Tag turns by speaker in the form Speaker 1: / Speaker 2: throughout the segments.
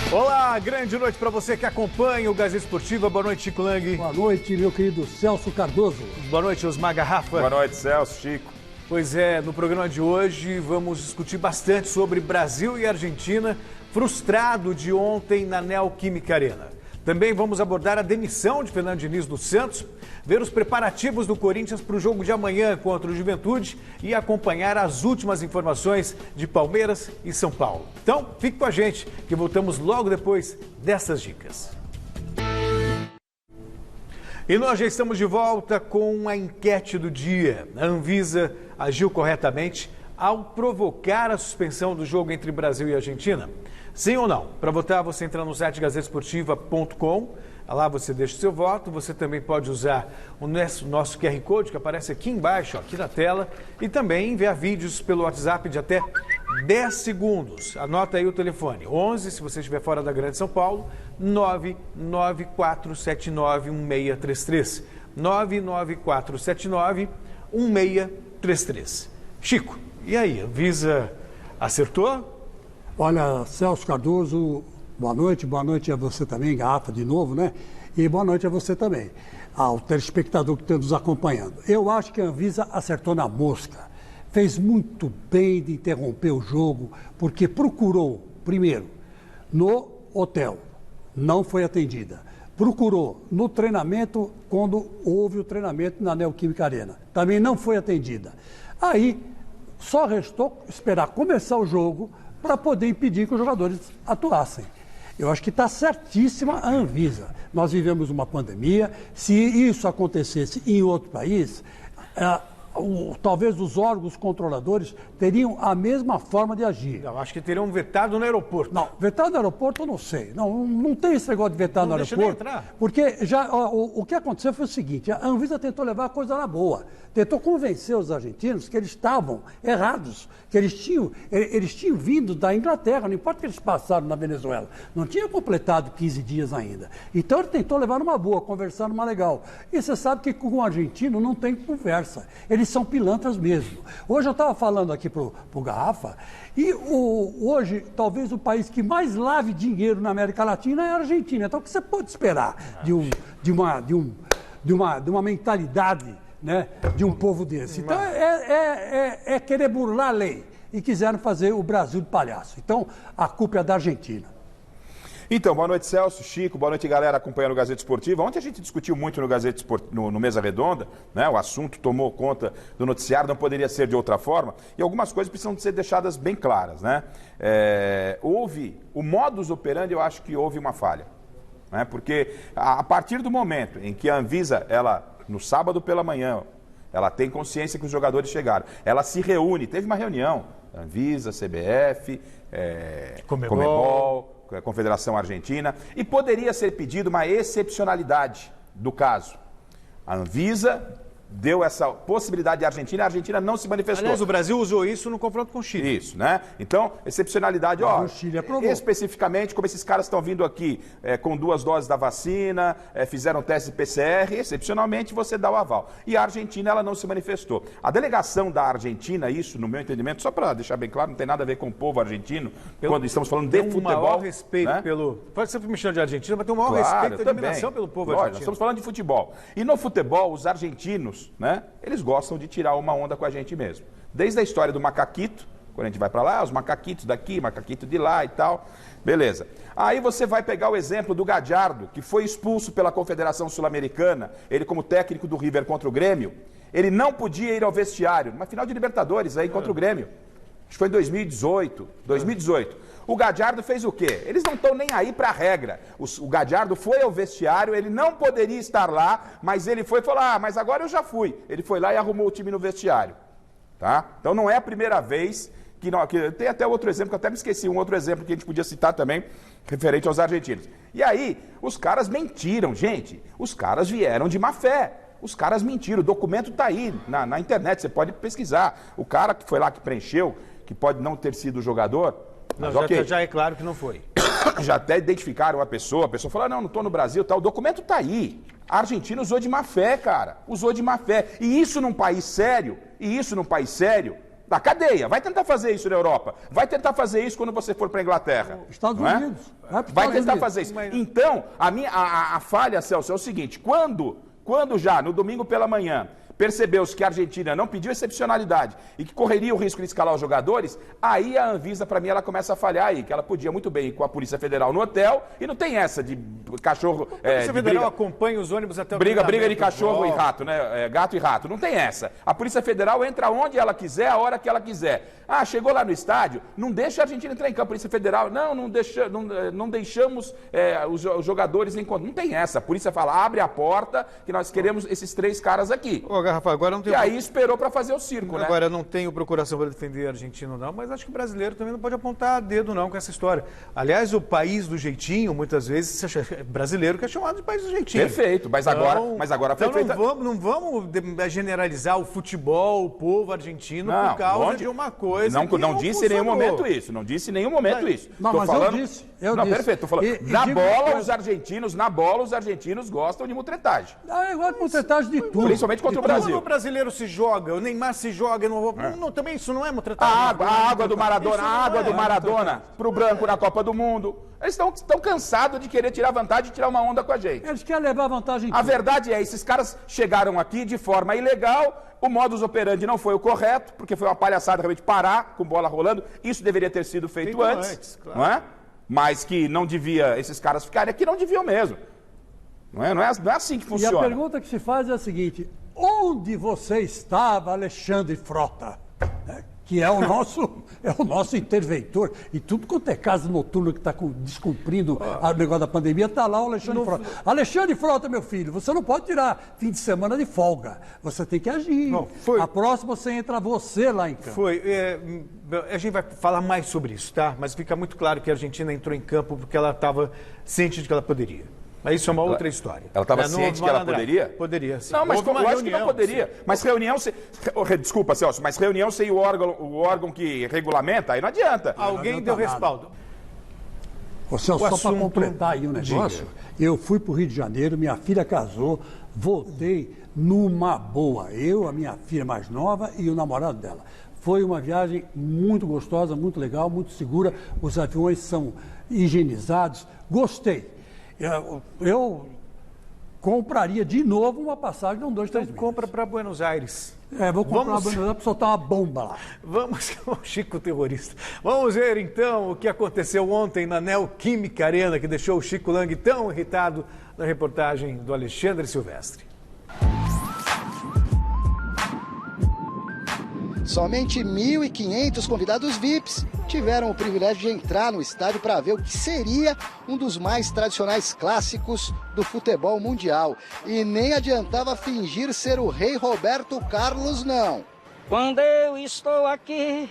Speaker 1: Olá, grande noite para você que acompanha o Gazeta Esportiva. Boa noite, Chico Lang.
Speaker 2: Boa noite, meu querido Celso Cardoso.
Speaker 1: Boa noite, Osmar Garrafa.
Speaker 3: Boa noite, Celso, Chico.
Speaker 1: Pois é, no programa de hoje vamos discutir bastante sobre Brasil e Argentina, frustrado de ontem na Neoquímica Arena. Também vamos abordar a demissão de Fernando Diniz do Santos, ver os preparativos do Corinthians para o jogo de amanhã contra o Juventude e acompanhar as últimas informações de Palmeiras e São Paulo. Então, fique com a gente, que voltamos logo depois dessas dicas. E nós já estamos de volta com a enquete do dia. A Anvisa agiu corretamente ao provocar a suspensão do jogo entre Brasil e Argentina? Sim ou não? Para votar, você entra no site gazetesportiva.com. Lá você deixa o seu voto. Você também pode usar o nosso QR Code, que aparece aqui embaixo, aqui na tela. E também enviar vídeos pelo WhatsApp de até 10 segundos. Anota aí o telefone. 11, se você estiver fora da Grande São Paulo, 994791633. 994791633. Chico, e aí, a Anvisa acertou?
Speaker 2: Olha, Celso Cardoso, boa noite a você também, Garrafa, de novo, né? E boa noite a você também, ao telespectador que está nos acompanhando. Eu acho que a Anvisa acertou na mosca, fez muito bem de interromper o jogo, porque procurou, primeiro, no hotel, não foi atendida. Procurou no treinamento, quando houve o treinamento na Neoquímica Arena, também não foi atendida. Aí, só restou esperar começar o jogo para poder impedir que os jogadores atuassem. Eu acho que está certíssima a Anvisa. Nós vivemos uma pandemia, se isso acontecesse em outro país, talvez os órgãos controladores teriam a mesma forma de agir.
Speaker 1: Eu acho que teriam vetado no aeroporto.
Speaker 2: Não, vetado no aeroporto eu não sei. Não tem esse negócio de vetar no aeroporto.
Speaker 1: Deixa nem entrar.
Speaker 2: Porque já, o que aconteceu foi o seguinte, a Anvisa tentou levar a coisa na boa. Tentou convencer os argentinos que eles estavam errados, que eles tinham vindo da Inglaterra, não importa que eles passaram na Venezuela. Não tinha completado 15 dias ainda. Então ele tentou levar numa boa, conversar numa legal. E você sabe que com o argentino não tem conversa. Eles são pilantras mesmo. Hoje eu estava falando aqui pro Garrafa, e hoje talvez o país que mais lave dinheiro na América Latina é a Argentina. Então o que você pode esperar de uma mentalidade, né, de um povo desse? Então é querer burlar a lei. E quiseram fazer o Brasil de palhaço. Então a culpa é da Argentina.
Speaker 3: Então, boa noite, Celso, Chico, boa noite, galera, acompanhando o Gazeta Esportiva. Ontem a gente discutiu muito no Gazeta no Mesa Redonda, né? O assunto tomou conta do noticiário, não poderia ser de outra forma, e algumas coisas precisam ser deixadas bem claras, né? Houve, o modus operandi, eu acho que houve uma falha, né? Porque a partir do momento em que a Anvisa, no sábado pela manhã, ela tem consciência que os jogadores chegaram, ela se reúne, teve uma reunião, Anvisa, CBF, Conmebol, Confederação Argentina, e poderia ser pedido uma excepcionalidade do caso. A Anvisa deu essa possibilidade à Argentina, a Argentina não se manifestou.
Speaker 1: Aliás, o Brasil usou isso no confronto com o Chile.
Speaker 3: Isso, né? Então, excepcionalidade,
Speaker 2: o Chile aprovou.
Speaker 3: Especificamente, como esses caras estão vindo aqui com 2 doses da vacina, fizeram teste PCR, excepcionalmente você dá o aval. E a Argentina, ela não se manifestou. A delegação da Argentina, isso, no meu entendimento, só para deixar bem claro, não tem nada a ver com o povo argentino, quando estamos falando de futebol.
Speaker 1: Tem um maior respeito, né? Pode ser me chamando de Argentina, mas tem um maior respeito e admiração pelo povo argentino.
Speaker 3: Nós estamos falando de futebol. E no futebol, os argentinos, né, eles gostam de tirar uma onda com a gente mesmo. Desde a história do macaquito, quando a gente vai para lá, os macaquitos daqui, macaquito de lá e tal, beleza. Aí você vai pegar o exemplo do Gallardo, que foi expulso pela Confederação Sul-Americana, ele como técnico do River contra o Grêmio, ele não podia ir ao vestiário, numa final de Libertadores aí contra o Grêmio. Acho que foi em 2018. O Gallardo fez o quê? Eles não estão nem aí para a regra. O Gallardo foi ao vestiário, ele não poderia estar lá, mas ele foi e falou, mas agora eu já fui. Ele foi lá e arrumou o time no vestiário. Tá? Então não é a primeira vez que tem até outro exemplo, que eu até me esqueci, um outro exemplo que a gente podia citar também, referente aos argentinos. E aí, os caras mentiram, gente. Os caras vieram de má fé. Os caras mentiram, o documento está aí na internet, você pode pesquisar. O cara que foi lá que preencheu, que pode não ter sido o jogador,
Speaker 1: mas
Speaker 3: não,
Speaker 1: já é claro que não foi.
Speaker 3: Já até identificaram a pessoa falou, não estou no Brasil, tá, o documento está aí. A Argentina usou de má fé, cara, usou de má fé. E isso num país sério, Da cadeia. Vai tentar fazer isso na Europa. Vai tentar fazer isso quando você for para a Inglaterra.
Speaker 2: Estados
Speaker 3: não é?
Speaker 2: Unidos.
Speaker 3: Vai tentar fazer isso. Então, a falha, Celso, é o seguinte. Quando já, no domingo pela manhã, percebeu-se que a Argentina não pediu excepcionalidade e que correria o risco de escalar os jogadores, aí a Anvisa, para mim, ela começa a falhar aí, que ela podia muito bem ir com a Polícia Federal no hotel e não tem essa de cachorro...
Speaker 1: A Polícia Federal acompanha os ônibus até o
Speaker 3: briga de cachorro e rato, né? Gato e rato, não tem essa. A Polícia Federal entra onde ela quiser, a hora que ela quiser. Ah, chegou lá no estádio, não deixa a Argentina entrar em campo. A Polícia Federal, não deixamos os jogadores em conta. Não tem essa. A polícia fala, abre a porta que nós queremos esses 3 caras aqui.
Speaker 1: Ô, Rafa, agora não tem...
Speaker 3: E aí esperou para fazer o circo, né?
Speaker 1: Agora, eu não tenho procuração para defender a Argentina, não, mas acho que o brasileiro também não pode apontar dedo, não, com essa história. Aliás, o país do jeitinho, muitas vezes, brasileiro que é chamado de país do jeitinho.
Speaker 3: Perfeito, mas agora foi feita...
Speaker 1: Não vamos generalizar o futebol, o povo argentino por causa de uma coisa
Speaker 3: não disse em nenhum momento isso, não disse em nenhum momento isso.
Speaker 2: Não, mas eu disse.
Speaker 3: Perfeito, tô falando. Na bola, os argentinos gostam de mutretagem.
Speaker 2: Eu gosto de mutretagem de tudo.
Speaker 3: Principalmente contra o Brasil.
Speaker 1: Quando o brasileiro se joga, o Neymar se joga, também isso não é mutretagem.
Speaker 3: A água do Maradona pro branco na Copa do Mundo. Eles estão cansados de querer tirar vantagem e tirar uma onda com a gente.
Speaker 2: Eles querem levar vantagem.
Speaker 3: A verdade é, esses caras chegaram aqui de forma ilegal, o modus operandi não foi o correto, porque foi uma palhaçada realmente parar com bola rolando. Isso deveria ter sido feito antes, claro. Não é? Mas que não devia, esses caras ficarem aqui, não deviam mesmo. Não é assim que funciona.
Speaker 2: E a pergunta que se faz é a seguinte: onde você estava, Alexandre Frota? Que é o nosso interventor, e tudo quanto é casa noturna que está descumprindo o negócio da pandemia, está lá o Alexandre Frota. Alexandre Frota, meu filho, você não pode tirar fim de semana de folga, você tem que agir. A próxima você entra você lá em campo.
Speaker 1: A gente vai falar mais sobre isso, tá? Mas fica muito claro que a Argentina entrou em campo porque ela estava ciente de que ela poderia. Mas isso é uma outra história.
Speaker 3: Ela estava ciente que ela poderia?
Speaker 1: Poderia, sim.
Speaker 3: Não, mas eu acho que não poderia. Sim. Mas reunião... Desculpa, Celso, mas reunião sem o órgão que regulamenta, aí não adianta.
Speaker 1: Alguém deu respaldo.
Speaker 2: Ô, Celso, só para completar aí o negócio, eu fui para o Rio de Janeiro, minha filha casou, voltei numa boa. Eu, a minha filha mais nova e o namorado dela. Foi uma viagem muito gostosa, muito legal, muito segura. Os aviões são higienizados. Gostei. Eu compraria de novo uma passagem de 2, 3 meses.
Speaker 1: Compra para Buenos Aires.
Speaker 2: Vou comprar para Buenos Aires para soltar uma bomba lá.
Speaker 1: Vamos, o Chico terrorista. Vamos ver então o que aconteceu ontem na Neoquímica Arena, que deixou o Chico Lang tão irritado, na reportagem do Alexandre Silvestre.
Speaker 4: Somente 1.500 convidados VIPs tiveram o privilégio de entrar no estádio para ver o que seria um dos mais tradicionais clássicos do futebol mundial. E nem adiantava fingir ser o rei Roberto Carlos, não.
Speaker 5: Quando eu estou aqui,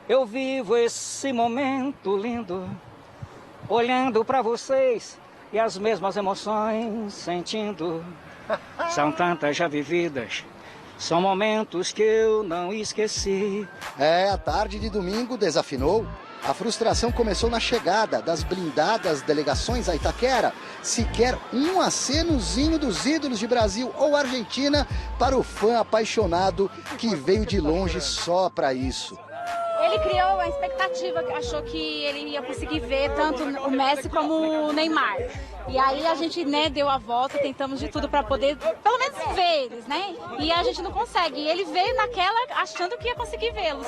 Speaker 5: eu vivo esse momento lindo, olhando para vocês e as mesmas emoções sentindo. São tantas já vividas. São momentos que eu não esqueci.
Speaker 4: A tarde de domingo desafinou. A frustração começou na chegada das blindadas delegações a Itaquera. Sequer um acenozinho dos ídolos de Brasil ou Argentina para o fã apaixonado que veio de longe só para isso.
Speaker 6: Ele criou a expectativa, achou que ele ia conseguir ver tanto o Messi como o Neymar. E aí a gente, deu a volta, tentamos de tudo para poder, pelo menos, ver eles, né? E a gente não consegue. E ele veio naquela achando que ia conseguir vê-los.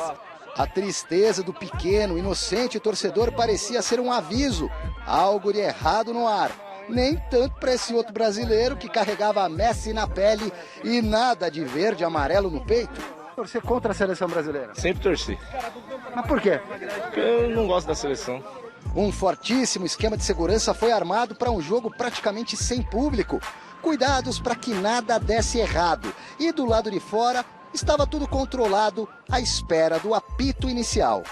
Speaker 4: A tristeza do pequeno, inocente torcedor parecia ser um aviso, algo de errado no ar. Nem tanto para esse outro brasileiro que carregava Messi na pele e nada de verde e amarelo no peito. Torcer contra a seleção brasileira?
Speaker 7: Sempre torci.
Speaker 4: Mas por quê?
Speaker 7: Porque eu não gosto da seleção.
Speaker 4: Um fortíssimo esquema de segurança foi armado para um jogo praticamente sem público. Cuidados para que nada desse errado. E do lado de fora estava tudo controlado à espera do apito inicial.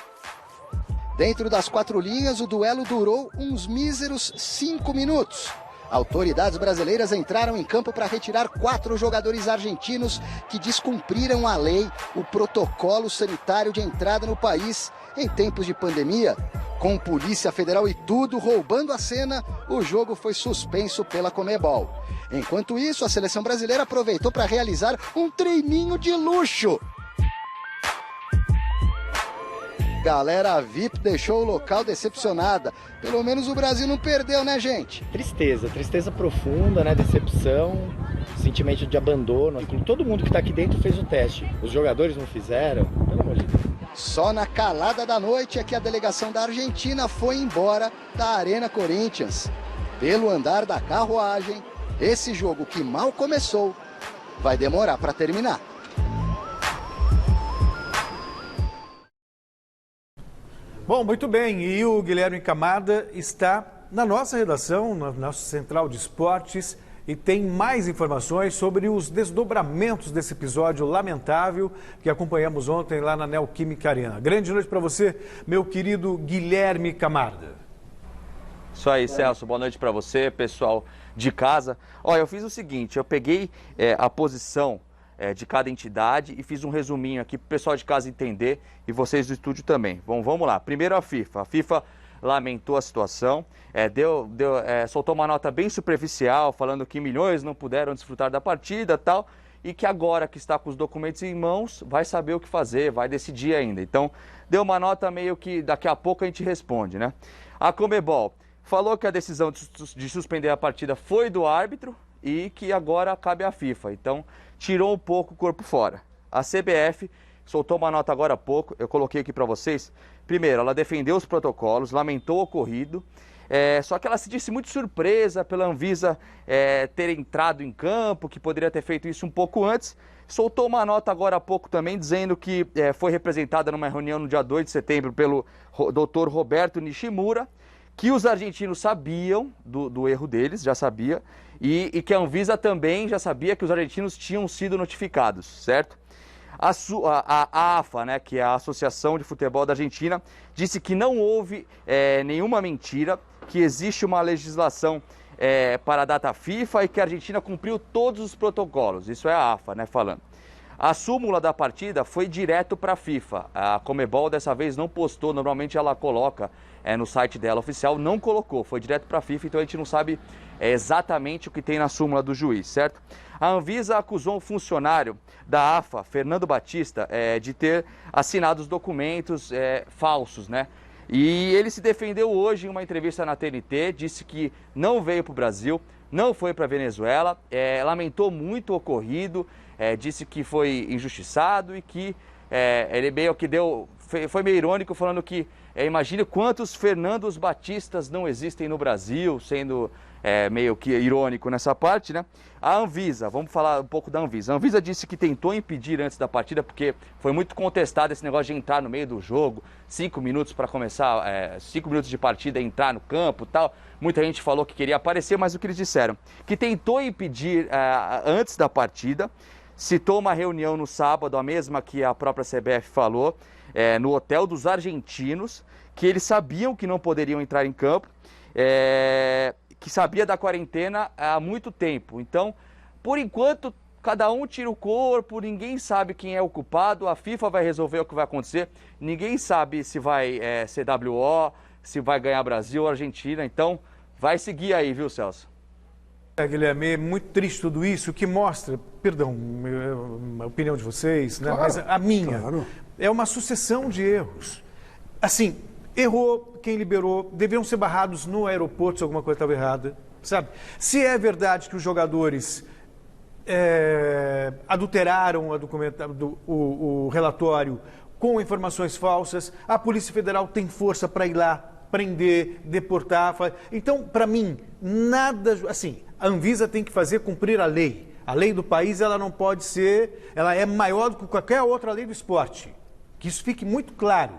Speaker 4: Dentro das 4 linhas, o duelo durou uns míseros 5 minutos. Autoridades brasileiras entraram em campo para retirar 4 jogadores argentinos que descumpriram a lei, o protocolo sanitário de entrada no país em tempos de pandemia. Com Polícia Federal e tudo roubando a cena, o jogo foi suspenso pela Conmebol. Enquanto isso, a seleção brasileira aproveitou para realizar um treininho de luxo. Galera VIP deixou o local decepcionada. Pelo menos o Brasil não perdeu, né, gente?
Speaker 8: Tristeza profunda, né? Decepção, sentimento de abandono. Todo mundo que está aqui dentro fez o teste. Os jogadores não fizeram, pelo amor de Deus.
Speaker 4: Só na calada da noite é que a delegação da Argentina foi embora da Arena Corinthians. Pelo andar da carruagem, esse jogo que mal começou vai demorar para terminar.
Speaker 1: Bom, muito bem. E o Guilherme Camarda está na nossa redação, na nossa central de esportes, e tem mais informações sobre os desdobramentos desse episódio lamentável que acompanhamos ontem lá na Neoquímica Arena. Grande noite para você, meu querido Guilherme Camarda.
Speaker 9: Isso aí, Celso. Boa noite para você, pessoal de casa. Olha, eu fiz o seguinte, eu peguei a posição de cada entidade e fiz um resuminho aqui para o pessoal de casa entender e vocês do estúdio também. Bom, vamos lá. Primeiro a FIFA. A FIFA lamentou a situação, soltou uma nota bem superficial, falando que milhões não puderam desfrutar da partida e tal, e que agora que está com os documentos em mãos, vai saber o que fazer, vai decidir ainda. Então, deu uma nota meio que daqui a pouco a gente responde, né? A Conmebol falou que a decisão de suspender a partida foi do árbitro e que agora cabe à FIFA. Então, tirou um pouco o corpo fora. A CBF soltou uma nota agora há pouco, eu coloquei aqui para vocês. Primeiro, ela defendeu os protocolos, lamentou o ocorrido, só que ela se disse muito surpresa pela Anvisa ter entrado em campo, que poderia ter feito isso um pouco antes. Soltou uma nota agora há pouco também, dizendo que foi representada numa reunião no dia 2 de setembro pelo Dr. Roberto Nishimura, que os argentinos sabiam do erro deles, já sabia, e que a Anvisa também já sabia que os argentinos tinham sido notificados, certo? A AFA, né, que é a Associação de Futebol da Argentina, disse que não houve nenhuma mentira, que existe uma legislação para a data FIFA e que a Argentina cumpriu todos os protocolos. Isso é a AFA, né, falando. A súmula da partida foi direto para a FIFA. A Conmebol dessa vez não postou, normalmente ela coloca no site dela oficial, não colocou, foi direto para a FIFA, então a gente não sabe exatamente o que tem na súmula do juiz, certo? A Anvisa acusou um funcionário da AFA, Fernando Batista, de ter assinado os documentos falsos, né? E ele se defendeu hoje em uma entrevista na TNT, disse que não veio para o Brasil, não foi para a Venezuela, lamentou muito o ocorrido, disse que foi injustiçado e que ele meio que foi meio irônico falando que imagine quantos Fernandos Batistas não existem no Brasil, sendo meio que irônico nessa parte, né? A Anvisa, vamos falar um pouco da Anvisa. A Anvisa disse que tentou impedir antes da partida, porque foi muito contestado esse negócio de entrar no meio do jogo, 5 minutos para começar, 5 minutos de partida, entrar no campo e tal. Muita gente falou que queria aparecer, mas o que eles disseram? Que tentou impedir antes da partida, citou uma reunião no sábado, a mesma que a própria CBF falou, no hotel dos argentinos, que eles sabiam que não poderiam entrar em campo, que sabia da quarentena há muito tempo. Então, por enquanto, cada um tira o corpo, ninguém sabe quem é o culpado, a FIFA vai resolver o que vai acontecer, ninguém sabe se vai ser WO, se vai ganhar Brasil ou Argentina, então vai seguir aí, viu, Celso?
Speaker 1: Guilherme, é muito triste tudo isso, que mostra, perdão, a opinião de vocês, né?
Speaker 2: Claro,
Speaker 1: mas a minha,
Speaker 2: claro.
Speaker 1: É uma sucessão de erros. Assim, errou quem liberou, deveriam ser barrados no aeroporto se alguma coisa estava errada, sabe? Se é verdade que os jogadores adulteraram o relatório com informações falsas, a Polícia Federal tem força para ir lá, prender, deportar. Então, para mim, nada... Assim, a Anvisa tem que fazer cumprir a lei. A lei do país, ela não pode ser... Ela é maior do que qualquer outra lei do esporte. Que isso fique muito claro.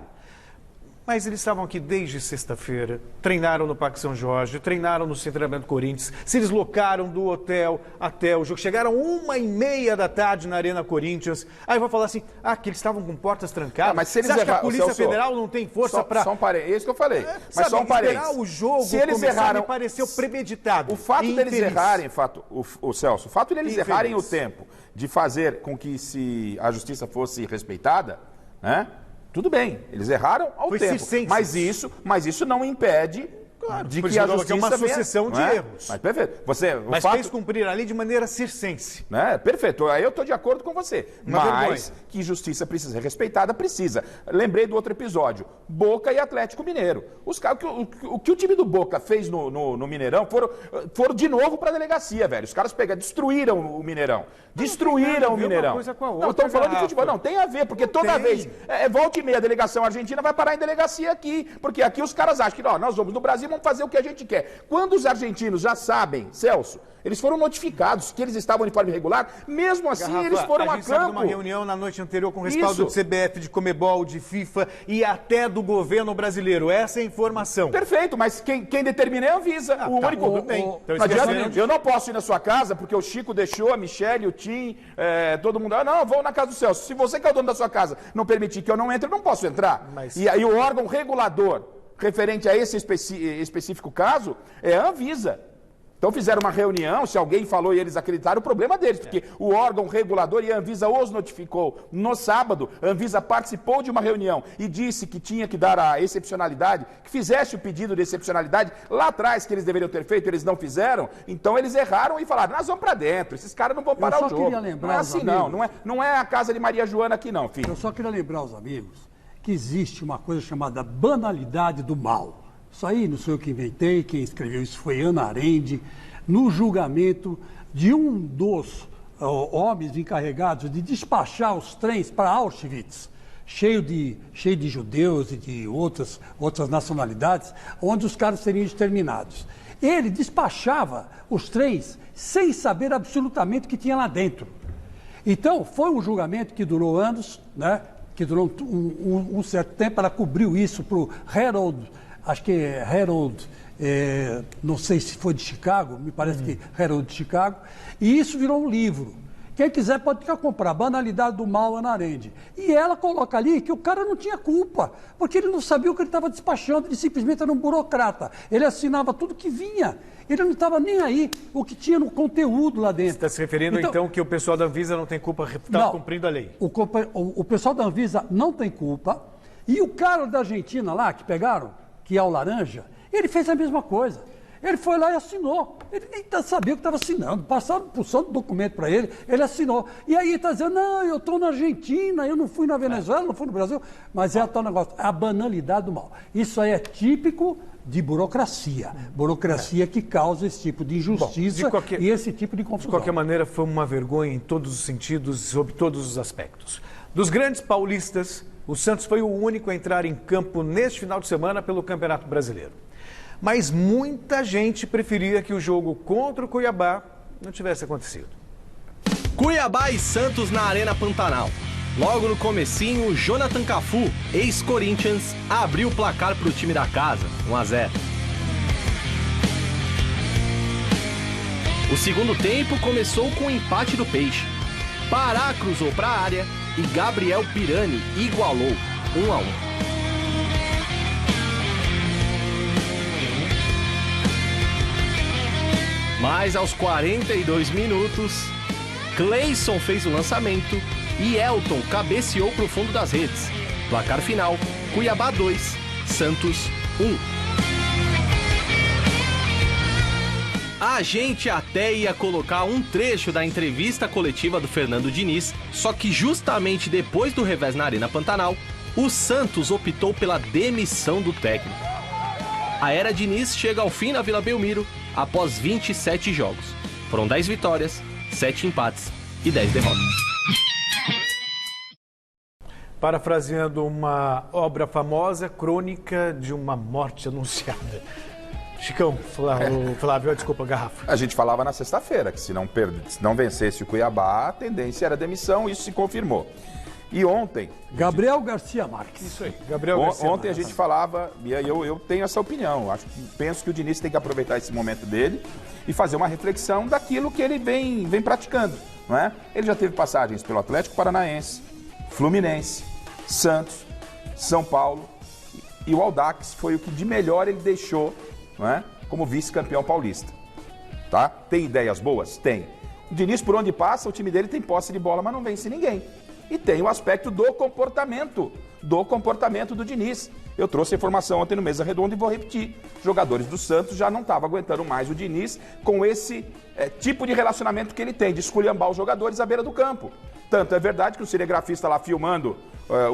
Speaker 1: Mas eles estavam aqui desde sexta-feira, treinaram no Parque São Jorge, treinaram no Centramento Corinthians, se deslocaram do hotel até o jogo, chegaram 1h30 da tarde na Arena Corinthians. Aí vai falar assim, que eles estavam com portas trancadas.
Speaker 3: Mas se eles
Speaker 1: Você acha que a
Speaker 3: erraram,
Speaker 1: Polícia
Speaker 3: Celso,
Speaker 1: Federal não tem força para...
Speaker 3: Só um parênteses, é isso que eu falei. Mas
Speaker 1: sabe,
Speaker 3: só um parênteses.
Speaker 1: esperar o jogo
Speaker 3: se eles
Speaker 1: começar
Speaker 3: erraram,
Speaker 1: me pareceu premeditado.
Speaker 3: O fato deles errarem, o Celso, o fato deles
Speaker 1: Infeliz.
Speaker 3: errarem o tempo de fazer com que a justiça fosse respeitada, né? Tudo bem, eles erraram ao
Speaker 1: Foi
Speaker 3: tempo,
Speaker 1: circenses.
Speaker 3: mas isso não impede
Speaker 1: Claro,
Speaker 3: de
Speaker 1: por
Speaker 3: que
Speaker 1: isso
Speaker 3: a
Speaker 1: que é
Speaker 3: justiça
Speaker 1: uma sucessão de erros.
Speaker 3: Mas perfeito.
Speaker 1: Mas fez cumprir a lei de maneira circense.
Speaker 3: Né? Perfeito. Aí eu estou de acordo com você. Mas que justiça precisa ser respeitada, precisa. Lembrei do outro episódio. Boca e Atlético Mineiro. O que o time do Boca fez no Mineirão foram de novo para a delegacia, velho. Os caras destruíram o Mineirão. Destruíram o Mineirão.
Speaker 1: Uma coisa com a outra,
Speaker 3: não, estamos falando de
Speaker 1: Rafa.
Speaker 3: futebol. Não, tem a ver, porque toda vez, volta e meia, a delegação argentina vai parar em delegacia aqui. Porque aqui os caras acham que nós vamos no Brasil e vamos fazer o que a gente quer. Quando os argentinos já sabem, Celso, eles foram notificados que eles estavam em uniforme regular, mesmo assim eles foram a
Speaker 1: gente sabe de
Speaker 3: campo.
Speaker 1: uma reunião na noite anterior com respaldo do CBF, de Comebol, de FIFA e até do governo brasileiro. Essa é a informação.
Speaker 3: Perfeito, mas quem determina é a Anvisa. O único...
Speaker 1: tudo bem. Então,
Speaker 3: Não adianta, eu não posso ir na sua casa porque o Chico deixou, a Michele, o Tim, todo mundo... não, vou na casa do Celso. Se você que é o dono da sua casa não permitir que eu não entre, eu não posso entrar. E aí o órgão regulador referente a esse específico caso é a Anvisa. Então fizeram uma reunião, se alguém falou e eles acreditaram, o problema deles, porque o órgão regulador e a Anvisa os notificou no sábado, a Anvisa participou de uma reunião e disse que tinha que dar a excepcionalidade, que fizesse o pedido de excepcionalidade lá atrás que eles deveriam ter feito, eles não fizeram, então eles erraram e falaram, nós vamos para dentro, esses caras não vão parar o jogo. Não é assim não é a casa de Maria Joana aqui não, filho.
Speaker 2: Eu só queria lembrar os amigos que existe uma coisa chamada banalidade do mal. Isso aí não sou eu que inventei, quem escreveu isso foi Hannah Arendt, no julgamento de um dos homens encarregados de despachar os trens para Auschwitz, cheio de judeus e de outras nacionalidades, onde os caras seriam exterminados. Ele despachava os trens sem saber absolutamente o que tinha lá dentro. Então, foi um julgamento que durou anos, né? Que durou um certo tempo, ela cobriu isso para o Herald, acho que é Herald, não sei se foi de Chicago, me parece que Herald de Chicago, e isso virou um livro. Quem quiser pode comprar, Banalidade do Mal, Hannah Arendt. E ela coloca ali que o cara não tinha culpa, porque ele não sabia o que ele estava despachando, ele simplesmente era um burocrata. Ele assinava tudo que vinha, ele não estava nem aí o que tinha no conteúdo lá dentro.
Speaker 1: Você está se referindo então que o pessoal da Anvisa não tem culpa, está cumprindo a lei?
Speaker 2: O pessoal da Anvisa não tem culpa, e o cara da Argentina lá, que pegaram, que é o laranja, ele fez a mesma coisa. Ele foi lá e assinou. Ele nem sabia o que estava assinando. Passaram o documento para ele, ele assinou. E aí está dizendo, não, eu estou na Argentina, eu não fui na Venezuela, não fui no Brasil. Mas é tal negócio, a banalidade do mal. Isso aí é típico de burocracia. Burocracia que causa esse tipo de injustiça e esse tipo de confusão.
Speaker 1: De qualquer maneira, foi uma vergonha em todos os sentidos, sob todos os aspectos. Dos grandes paulistas, o Santos foi o único a entrar em campo neste final de semana pelo Campeonato Brasileiro. Mas muita gente preferia que o jogo contra o Cuiabá não tivesse acontecido.
Speaker 10: Cuiabá e Santos na Arena Pantanal. Logo no comecinho, o Jonathan Cafu, ex-Corinthians, abriu o placar para o time da casa, 1-0. O segundo tempo começou com o empate do Peixe. Pará cruzou para a área e Gabriel Pirani igualou, 1-1. Mas aos 42 minutos, Cleison fez o lançamento e Elton cabeceou para o fundo das redes. Placar final, Cuiabá 2, Santos 1. A gente até ia colocar um trecho da entrevista coletiva do Fernando Diniz, só que justamente depois do revés na Arena Pantanal, o Santos optou pela demissão do técnico. A era Diniz chega ao fim na Vila Belmiro após 27 jogos. Foram 10 vitórias, 7 empates e 10 derrotas.
Speaker 1: Parafraseando uma obra famosa, crônica de uma morte anunciada. Chicão, Flávio, desculpa, garrafa.
Speaker 3: A gente falava na sexta-feira que se não vencesse o Cuiabá, a tendência era demissão, isso se confirmou. E ontem...
Speaker 2: Gabriel Garcia Marques.
Speaker 1: Isso aí, Gabriel Garcia
Speaker 3: Ontem a gente falava, e eu tenho essa opinião, penso que o Diniz tem que aproveitar esse momento dele e fazer uma reflexão daquilo que ele vem praticando, não é? Ele já teve passagens pelo Atlético Paranaense, Fluminense, Santos, São Paulo, e o Audax foi o que de melhor ele deixou, não é? Como vice-campeão paulista. Tá? Tem ideias boas? Tem. O Diniz, por onde passa, o time dele tem posse de bola, mas não vence ninguém. E tem o aspecto do comportamento do Diniz. Eu trouxe a informação ontem no Mesa Redonda e vou repetir. Jogadores do Santos já não estavam aguentando mais o Diniz com esse tipo de relacionamento que ele tem, de esculhambar os jogadores à beira do campo. Tanto é verdade que o cinegrafista lá filmando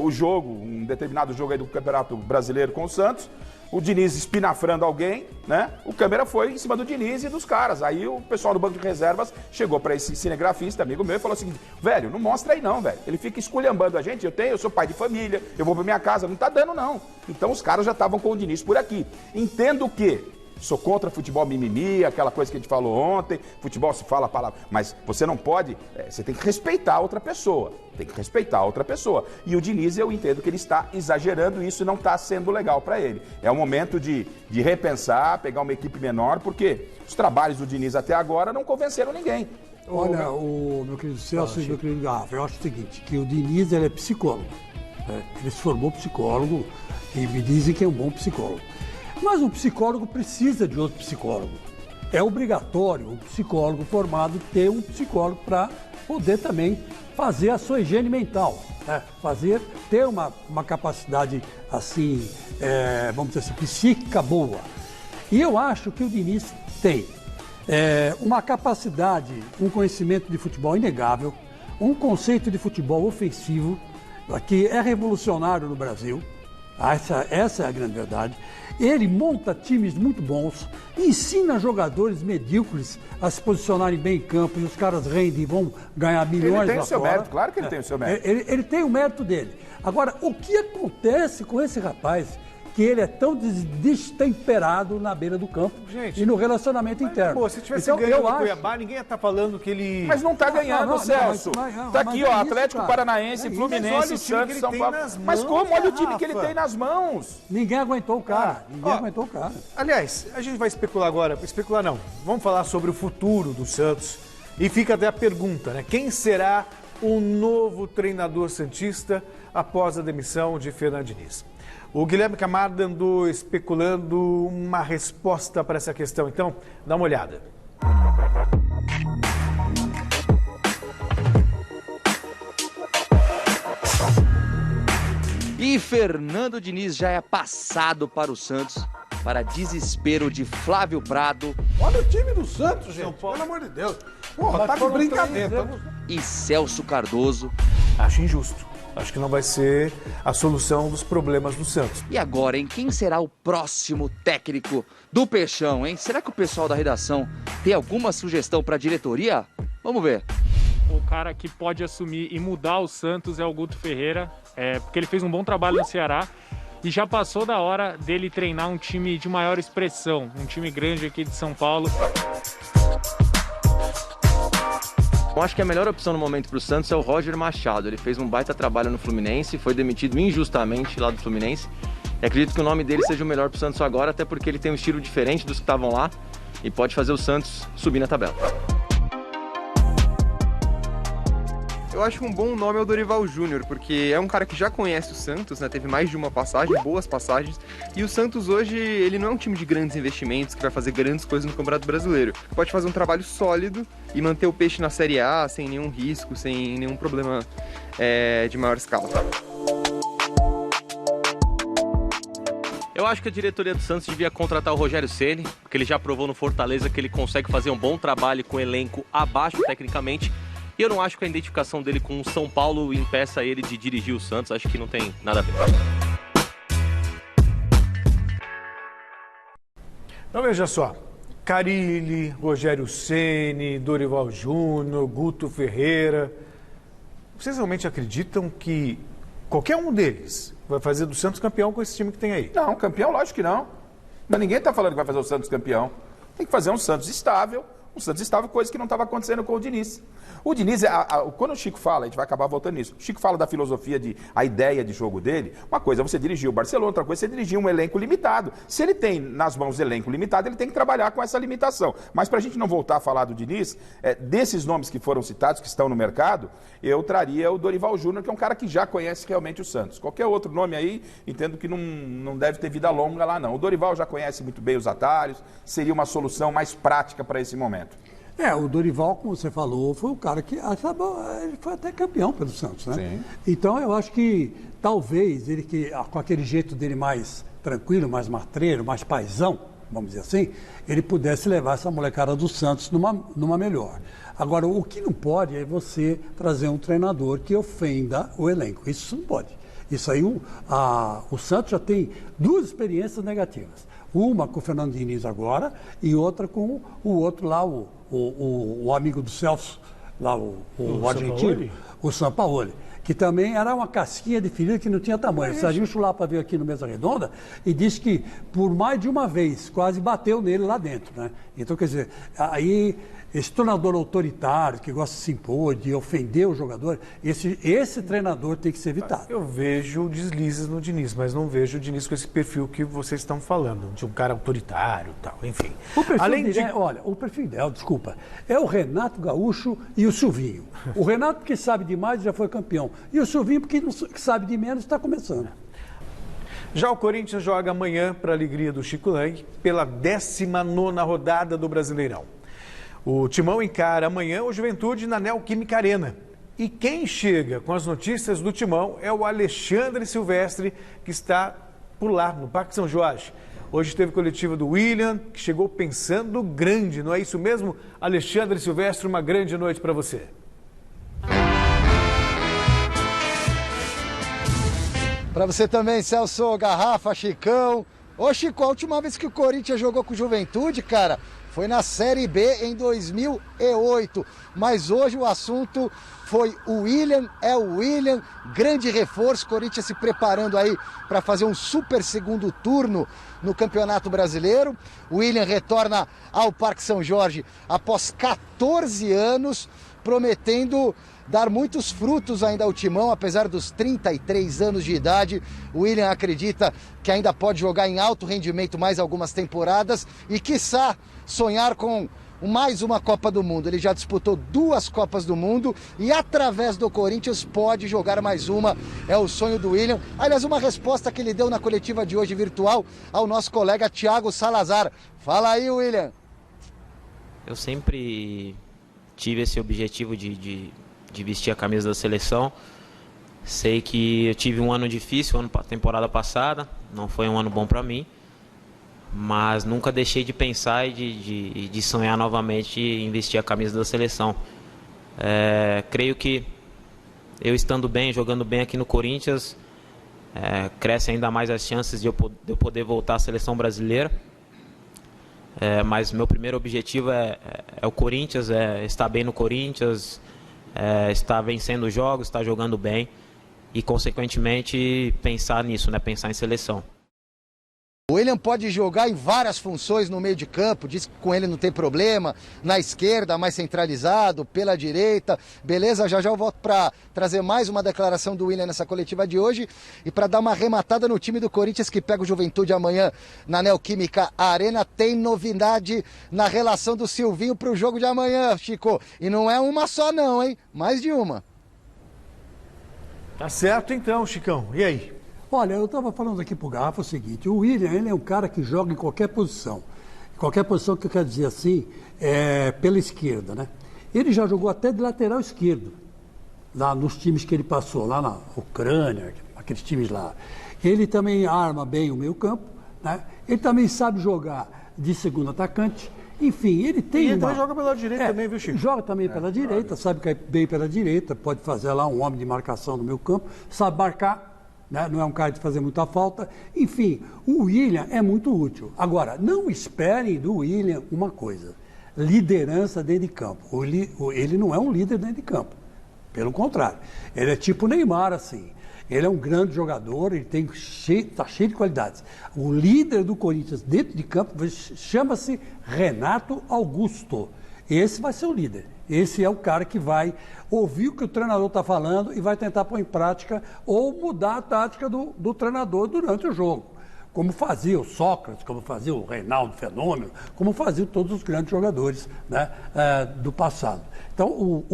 Speaker 3: o jogo, um determinado jogo aí do Campeonato Brasileiro com o Santos, o Diniz espinafrando alguém, né? O câmera foi em cima do Diniz e dos caras. Aí o pessoal do banco de reservas chegou para esse cinegrafista, amigo meu, e falou assim: velho, não mostra aí não, velho. Ele fica esculhambando a gente, eu sou pai de família, eu vou pra minha casa, não tá dando não. Então os caras já estavam com o Diniz por aqui. Entendo que sou contra futebol mimimi, aquela coisa que a gente falou ontem, futebol se fala a palavra, mas você não pode, você tem que respeitar a outra pessoa, E o Diniz, eu entendo que ele está exagerando e isso não está sendo legal para ele. É o momento de repensar, pegar uma equipe menor, porque os trabalhos do Diniz até agora não convenceram ninguém.
Speaker 2: Olha, meu querido Celso e meu querido Garrafa, eu acho o seguinte, que o Diniz, ele é psicólogo, né? Ele se formou psicólogo e me dizem que é um bom psicólogo. Mas o psicólogo precisa de outro psicólogo. É obrigatório o psicólogo formado ter um psicólogo para poder também fazer a sua higiene mental, né? Ter uma capacidade assim, vamos dizer assim, psíquica boa. E eu acho que o Diniz tem uma capacidade, um conhecimento de futebol inegável, um conceito de futebol ofensivo, que é revolucionário no Brasil. Essa é a grande verdade. Ele monta times muito bons, ensina jogadores medíocres a se posicionarem bem em campo e os caras rendem e vão ganhar milhões lá fora.
Speaker 3: Ele tem o seu mérito, claro que ele tem o seu mérito.
Speaker 2: Ele tem o mérito dele. Agora, o que acontece com esse rapaz que ele é tão destemperado na beira do campo, gente, e no relacionamento interno?
Speaker 1: Pô, se tivesse ganho no Cuiabá, ninguém ia estar falando que ele...
Speaker 3: Mas não está ganhando, Celso. Está aqui, ó, Atlético Paranaense, Fluminense, Santos, São Paulo. Mas como? Olha o time que ele tem nas mãos.
Speaker 2: Ninguém aguentou o cara. Aguentou o cara.
Speaker 1: Aliás, a gente vai especular agora. Especular não. Vamos falar sobre o futuro do Santos. E fica até a pergunta, né? Quem será o novo treinador santista após a demissão de Fernando Diniz? O Guilherme Camargo andou especulando uma resposta para essa questão, então dá uma olhada.
Speaker 9: E Fernando Diniz já é passado para o Santos, para desespero de Flávio Prado.
Speaker 11: Olha o time do Santos, gente, pelo amor de Deus. Porra, tá de brincadeira.
Speaker 9: E Celso Cardoso.
Speaker 1: Acho injusto. Acho que não vai ser a solução dos problemas do Santos.
Speaker 9: E agora, hein? Quem será o próximo técnico do Peixão, hein? Será que o pessoal da redação tem alguma sugestão para a diretoria? Vamos ver.
Speaker 12: O cara que pode assumir e mudar o Santos é o Guto Ferreira, porque ele fez um bom trabalho no Ceará e já passou da hora dele treinar um time de maior expressão, um time grande aqui de São Paulo.
Speaker 13: Eu acho que a melhor opção no momento para o Santos é o Roger Machado. Ele fez um baita trabalho no Fluminense, foi demitido injustamente lá do Fluminense. E acredito que o nome dele seja o melhor para o Santos agora, até porque ele tem um estilo diferente dos que estavam lá e pode fazer o Santos subir na tabela.
Speaker 14: Eu acho que um bom nome é o Dorival Júnior, porque é um cara que já conhece o Santos, né? Teve mais de uma passagem, boas passagens. E o Santos hoje, ele não é um time de grandes investimentos, que vai fazer grandes coisas no Campeonato Brasileiro. Pode fazer um trabalho sólido e manter o Peixe na Série A, sem nenhum risco, sem nenhum problema de maior escala.
Speaker 10: Eu acho que a diretoria do Santos devia contratar o Rogério Ceni, porque ele já provou no Fortaleza que ele consegue fazer um bom trabalho com o elenco abaixo tecnicamente. E eu não acho que a identificação dele com o São Paulo impeça ele de dirigir o Santos. Acho que não tem nada a ver.
Speaker 1: Então veja só, Carille, Rogério Ceni, Dorival Júnior, Guto Ferreira. Vocês realmente acreditam que qualquer um deles vai fazer do Santos campeão com esse time que tem aí?
Speaker 3: Não, campeão lógico que não. Mas ninguém está falando que vai fazer o Santos campeão. Tem que fazer um Santos estável. O Santos estava, coisa que não estava acontecendo com o Diniz. O Diniz, quando o Chico fala, a gente vai acabar voltando nisso, o Chico fala da filosofia, a ideia de jogo dele, uma coisa é você dirigir o Barcelona, outra coisa é você dirigir um elenco limitado. Se ele tem nas mãos elenco limitado, ele tem que trabalhar com essa limitação. Mas para a gente não voltar a falar do Diniz, desses nomes que foram citados, que estão no mercado, eu traria o Dorival Júnior, que é um cara que já conhece realmente o Santos. Qualquer outro nome aí, entendo que não deve ter vida longa lá não. O Dorival já conhece muito bem os atalhos, seria uma solução mais prática para esse momento.
Speaker 2: O Dorival, como você falou, foi o cara que ele foi até campeão pelo Santos, né?
Speaker 3: Sim.
Speaker 2: Então eu acho que talvez ele com aquele jeito dele mais tranquilo, mais matreiro, mais paizão, vamos dizer assim, ele pudesse levar essa molecada do Santos numa melhor. Agora, o que não pode é você trazer um treinador que ofenda o elenco. Isso não pode. Isso aí, o Santos já tem 2 experiências negativas. Uma com o Fernando Diniz agora e outra com o outro lá, o amigo do Celso, lá o argentino, o Sampaoli, que também era uma casquinha de ferida que não tinha tamanho. O Serginho Chulapa veio aqui no Mesa Redonda e disse que por mais de uma vez quase bateu nele lá dentro, né? Então, quer dizer, aí esse treinador autoritário que gosta de se impor, de ofender o jogador, esse treinador tem que ser evitado.
Speaker 1: Eu vejo deslizes no Diniz, mas não vejo o Diniz com esse perfil que vocês estão falando, de um cara autoritário e tal, enfim.
Speaker 2: O perfil olha, o perfil ideal, desculpa, é o Renato Gaúcho e o Silvinho. O Renato, que sabe demais, já foi campeão. E o Silvinho, que sabe de menos, está começando.
Speaker 1: Já o Corinthians joga amanhã, para a alegria do Chico Lang, pela 19ª rodada do Brasileirão. O Timão encara amanhã o Juventude na Neoquímica Arena. E quem chega com as notícias do Timão é o Alexandre Silvestre, que está por lá, no Parque São Jorge. Hoje teve coletiva do William, que chegou pensando grande, não é isso mesmo? Alexandre Silvestre, uma grande noite para você.
Speaker 4: Para você também, Celso, Garrafa, Chicão. Ô Chico, a última vez que o Corinthians jogou com o Juventude, cara, foi na Série B em 2008, mas hoje o assunto foi o William, grande reforço, Corinthians se preparando aí para fazer um super segundo turno no Campeonato Brasileiro. O William retorna ao Parque São Jorge após 14 anos, prometendo dar muitos frutos ainda ao Timão, apesar dos 33 anos de idade. O William acredita que ainda pode jogar em alto rendimento mais algumas temporadas e, quiçá, sonhar com mais uma Copa do Mundo. Ele já disputou 2 Copas do Mundo e, através do Corinthians, pode jogar mais uma. É o sonho do William. Aliás, uma resposta que ele deu na coletiva de hoje virtual ao nosso colega Thiago Salazar. Fala aí, William.
Speaker 15: Eu sempre tive esse objetivo de vestir a camisa da seleção. Sei que eu tive um ano difícil, temporada passada, não foi um ano bom para mim, mas nunca deixei de pensar e de sonhar novamente em vestir a camisa da seleção. Creio que eu estando bem, jogando bem aqui no Corinthians, cresce ainda mais as chances de eu poder voltar à seleção brasileira. Mas meu primeiro objetivo é o Corinthians, estar bem no Corinthians, estar vencendo jogos, estar jogando bem e, consequentemente, pensar nisso, né? Pensar em seleção.
Speaker 4: O William pode jogar em várias funções no meio de campo, diz que com ele não tem problema, na esquerda, mais centralizado, pela direita, beleza? Já eu volto para trazer mais uma declaração do William nessa coletiva de hoje e para dar uma arrematada no time do Corinthians que pega o Juventude amanhã na Neoquímica Arena. Tem novidade na relação do Silvinho para o jogo de amanhã, Chico, e não é uma só não, hein? Mais de uma.
Speaker 1: Tá certo então, Chicão, e aí?
Speaker 2: Olha, eu estava falando aqui para o Garrafa o seguinte, o William, ele é um cara que joga em qualquer posição. Qualquer posição que eu quero dizer assim, pela esquerda, né? Ele já jogou até de lateral esquerdo, lá nos times que ele passou, lá na Ucrânia, aqueles times lá. Ele também arma bem o meio campo, né? Ele também sabe jogar de segundo atacante. Enfim, ele tem.
Speaker 1: E ele também joga pela direita também, viu, Chico?
Speaker 2: Joga também pela direita, sabe cair bem pela direita, pode fazer lá um homem de marcação no meio campo, sabe marcar. Né? Não é um cara de fazer muita falta. Enfim, o William é muito útil. Agora, não esperem do William uma coisa, liderança dentro de campo. Ele não é um líder dentro de campo. Pelo contrário, ele é tipo o Neymar, assim. Ele é um grande jogador, ele está cheio de qualidades. O líder do Corinthians dentro de campo chama-se Renato Augusto. Esse vai ser o líder. Esse é o cara que vai ouvir o que o treinador está falando e vai tentar pôr em prática ou mudar a tática do treinador durante o jogo. Como fazia o Sócrates, como fazia o Reinaldo Fenômeno, como faziam todos os grandes jogadores, né, do passado. Então,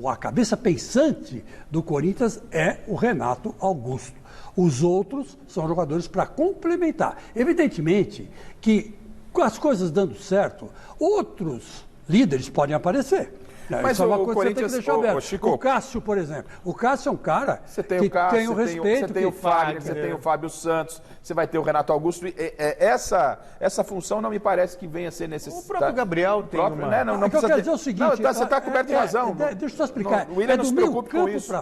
Speaker 2: a cabeça pensante do Corinthians é o Renato Augusto. Os outros são jogadores para complementar. Evidentemente que Com as coisas dando certo, outros líderes podem aparecer.
Speaker 3: Mas
Speaker 2: isso é uma
Speaker 3: o
Speaker 2: coisa que você tem que deixar aberto.
Speaker 3: Chico,
Speaker 2: o Cássio, por exemplo. O Cássio é um cara
Speaker 3: você tem
Speaker 2: que
Speaker 3: o Cássio,
Speaker 2: tem o respeito.
Speaker 3: Você tem o Fagner, você tem o Fábio Santos, você vai ter o Renato Augusto. Essa função não me parece que venha a ser necessária.
Speaker 1: O próprio Gabriel tem uma...
Speaker 2: Né? Não precisa
Speaker 3: quero
Speaker 2: dizer o seguinte...
Speaker 3: Você está coberto de razão.
Speaker 2: Deixa eu só explicar.
Speaker 3: O Willian não se preocupe com isso.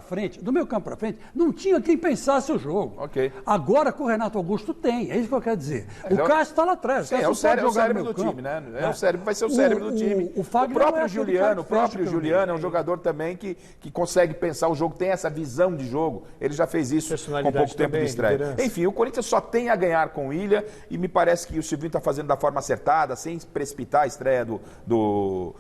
Speaker 2: Do meio campo para frente, não tinha quem pensasse o jogo.
Speaker 3: Okay.
Speaker 2: Agora com o Renato Augusto tem, é isso que eu quero dizer. O Cássio está lá atrás.
Speaker 3: Sim, é o cérebro do time, né? Vai ser o cérebro do time. O próprio Juliano é um jogador também que consegue pensar o jogo, tem essa visão de jogo. Ele já fez isso com pouco tempo de estreia. Liderança. Enfim, o Corinthians só tem a ganhar com o Ilha e me parece que o Silvinho está fazendo da forma acertada, sem precipitar a estreia do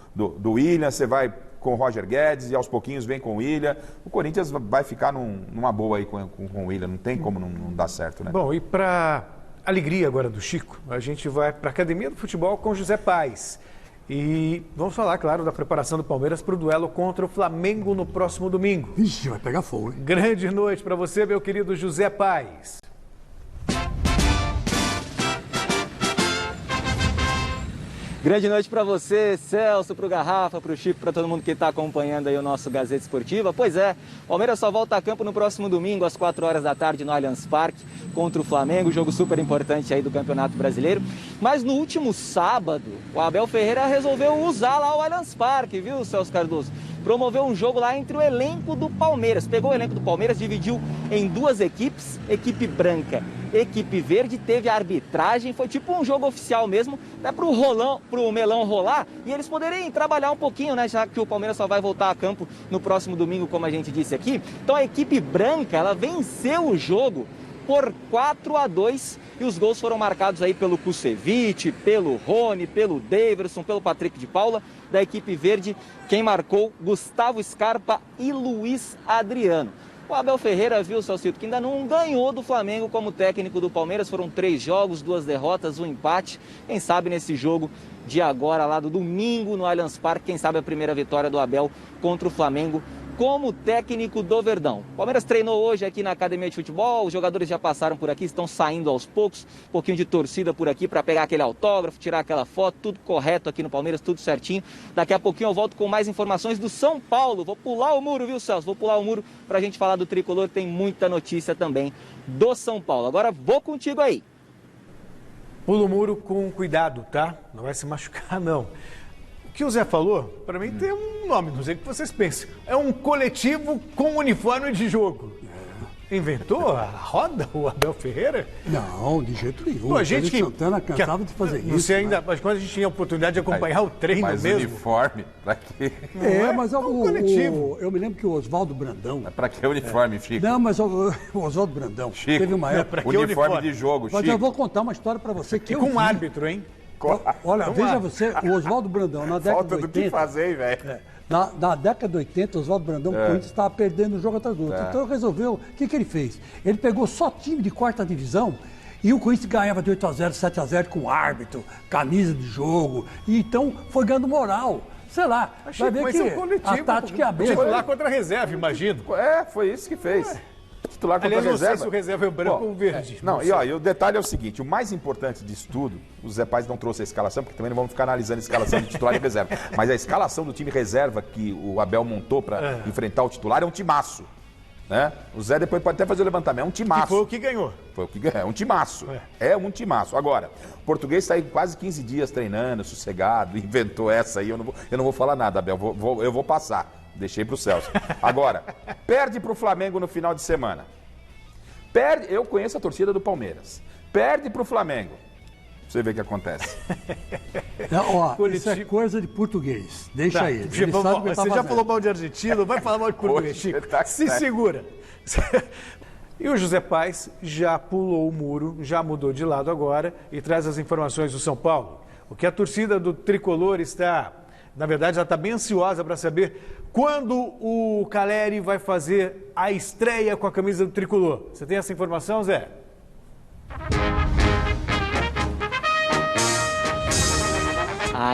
Speaker 3: Willian. Você vai com o Roger Guedes e aos pouquinhos vem com o Willian. O Corinthians vai ficar numa boa aí com o Willian, não tem como não dar certo, né?
Speaker 1: Bom, e para alegria agora do Chico, a gente vai para a Academia do Futebol com José Paes. E vamos falar, claro, da preparação do Palmeiras para o duelo contra o Flamengo no próximo domingo.
Speaker 2: Vixe, vai pegar fogo, hein?
Speaker 1: Grande noite para você, meu querido José Paes.
Speaker 16: Grande noite para você, Celso, para o Garrafa, para o Chico, para todo mundo que está acompanhando aí o nosso Gazeta Esportiva. Pois é, o Palmeiras só volta a campo no próximo domingo, às 4 horas da tarde, no Allianz Parque, contra o Flamengo, jogo super importante aí do Campeonato Brasileiro. Mas no último sábado, o Abel Ferreira resolveu usar lá o Allianz Parque, viu, Celso Cardoso? Promoveu um jogo lá entre o elenco do Palmeiras. Pegou o elenco do Palmeiras, dividiu em duas equipes, equipe branca, equipe verde, teve a arbitragem, foi tipo um jogo oficial mesmo, até pro melão rolar e eles poderem trabalhar um pouquinho, né, já que o Palmeiras só vai voltar a campo no próximo domingo, como a gente disse aqui. Então a equipe branca, ela venceu o jogo por 4-2 e os gols foram marcados aí pelo Kusevich, pelo Rony, pelo Daverson, pelo Patrick de Paula. Da equipe verde, quem marcou, Gustavo Scarpa e Luiz Adriano. O Abel Ferreira, viu, Celcito, que ainda não ganhou do Flamengo como técnico do Palmeiras. Foram 3 jogos, 2 derrotas, 1 empate. Quem sabe nesse jogo de agora, lá do domingo no Allianz Parque, quem sabe a primeira vitória do Abel contra o Flamengo como técnico do Verdão. O Palmeiras treinou hoje aqui na Academia de Futebol, os jogadores já passaram por aqui, estão saindo aos poucos, um pouquinho de torcida por aqui para pegar aquele autógrafo, tirar aquela foto, tudo correto aqui no Palmeiras, tudo certinho. Daqui a pouquinho eu volto com mais informações do São Paulo. Vou pular o muro, viu, Celso? Vou pular o muro para a gente falar do Tricolor, tem muita notícia também do São Paulo. Agora vou contigo aí.
Speaker 1: Pula o muro com cuidado, tá? Não vai se machucar, não. O que o Zé falou, para mim tem um nome, não sei o que vocês pensam. É um coletivo com uniforme de jogo. Inventou a roda, o Abel Ferreira?
Speaker 2: Não, de jeito nenhum.
Speaker 1: Pô, a gente que
Speaker 2: Santana cansava de fazer isso.
Speaker 1: Não sei ainda, mas quando a gente tinha a oportunidade de acompanhar o treino
Speaker 3: mas
Speaker 1: mesmo.
Speaker 3: Uniforme, pra quê?
Speaker 2: Mas coletivo. Eu me lembro que o Oswaldo Brandão.
Speaker 3: Pra que uniforme, Chico?
Speaker 2: Não, mas o Oswaldo Brandão
Speaker 3: Chico,
Speaker 2: teve uma época.
Speaker 3: Uniforme de jogo,
Speaker 2: Mas
Speaker 3: Chico.
Speaker 2: eu vou contar uma história pra você que
Speaker 1: com um árbitro, hein?
Speaker 2: Olha, veja você, o Oswaldo Brandão, na década de 80...
Speaker 3: Falta do que fazer, velho.
Speaker 2: Na década de 80, o Oswaldo Brandão, o Corinthians estava perdendo um jogo atrás do outro. Então ele resolveu, o que ele fez? Ele pegou só time de 4ª divisão e o Corinthians ganhava de 8-0, 7-0 com árbitro, camisa de jogo. E então foi ganhando moral. Sei lá, vai ver que a tática é a mesma.
Speaker 1: Titular contra a reserva, imagino.
Speaker 3: Foi isso que fez. Titular contra
Speaker 1: Aliás,
Speaker 3: a reserva.
Speaker 1: Não sei se o reserva é branco ou verde.
Speaker 3: Não, e o detalhe é o seguinte, o mais importante disso tudo, o Zé Paes não trouxe a escalação, porque também não vamos ficar analisando a escalação do titular e reserva, mas a escalação do time reserva que o Abel montou para enfrentar o titular é um timaço. Né? O Zé depois pode até fazer o levantamento, é um timaço.
Speaker 1: E foi o que ganhou.
Speaker 3: Foi o que ganhou, é um timaço. É um timaço. Agora, o português está aí quase 15 dias treinando, sossegado, inventou essa aí, eu não vou falar nada, Abel, eu vou passar. Deixei para o Celso. Agora, perde para o Flamengo no final de semana. Eu conheço a torcida do Palmeiras. Perde para o Flamengo. Você vê o que acontece.
Speaker 2: Isso é coisa de português. Deixa ele.
Speaker 1: Você já falou mal de argentino, vai falar mal de português, Chico. Se segura. E o José Paes já pulou o muro, já mudou de lado agora e traz as informações do São Paulo. O que a torcida do Tricolor está... Na verdade, ela está bem ansiosa para saber quando o Caleri vai fazer a estreia com a camisa do Tricolor. Você tem essa informação, Zé?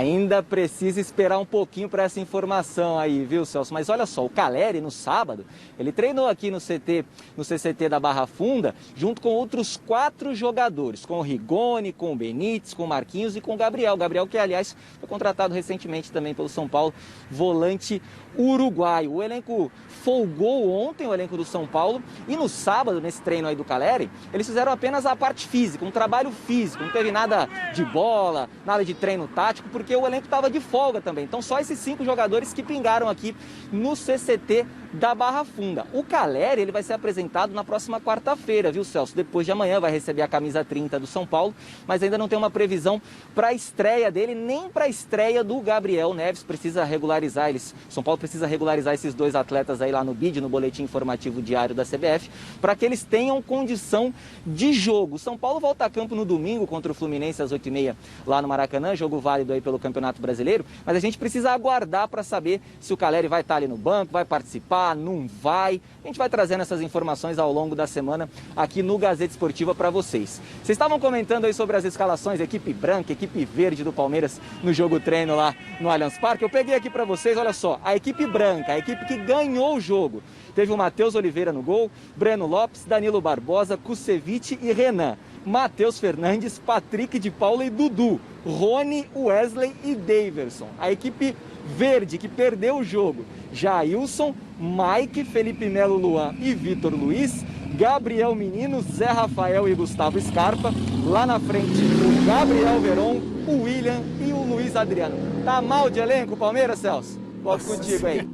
Speaker 16: Ainda precisa esperar um pouquinho para essa informação aí, viu, Celso? Mas olha só, o Caleri, no sábado, ele treinou aqui no CCT da Barra Funda, junto com outros 4 jogadores, com o Rigoni, com o Benítez, com o Marquinhos e com o Gabriel. Gabriel que, aliás, foi contratado recentemente também pelo São Paulo, volante uruguaio. O elenco folgou ontem, o elenco do São Paulo, e no sábado, nesse treino aí do Caleri, eles fizeram apenas a parte física, um trabalho físico, não teve nada de bola, nada de treino tático, porque o elenco estava de folga também. Então só esses 5 jogadores que pingaram aqui no CCT da Barra Funda. O Caleri, ele vai ser apresentado na próxima quarta-feira, viu, Celso? Depois de amanhã vai receber a camisa 30 do São Paulo, mas ainda não tem uma previsão para a estreia dele, nem para a estreia do Gabriel Neves. Precisa regularizar eles. São Paulo precisa regularizar esses 2 atletas aí lá no BID, no Boletim Informativo Diário da CBF, para que eles tenham condição de jogo. São Paulo volta a campo no domingo contra o Fluminense às 8h30 lá no Maracanã, jogo válido aí pelo Campeonato Brasileiro, mas a gente precisa aguardar para saber se o Caleri vai estar ali no banco, vai participar, não vai. A gente vai trazendo essas informações ao longo da semana aqui no Gazeta Esportiva para vocês. Vocês estavam comentando aí sobre as escalações, equipe branca, equipe verde do Palmeiras no jogo treino lá no Allianz Parque. Eu peguei aqui para vocês, olha só, a equipe branca, a equipe que ganhou o jogo. Teve o Matheus Oliveira no gol, Breno Lopes, Danilo Barbosa, Kusevich e Renan. Matheus Fernandes, Patrick de Paula e Dudu, Rony, Wesley e Daverson. A equipe verde que perdeu o jogo, Jailson, Mike, Felipe Melo, Luan e Vitor Luiz, Gabriel Menino, Zé Rafael e Gustavo Scarpa. Lá na frente, o Gabriel Veron, o William e o Luiz Adriano. Tá mal de elenco, Palmeiras, Celso? Volto contigo aí.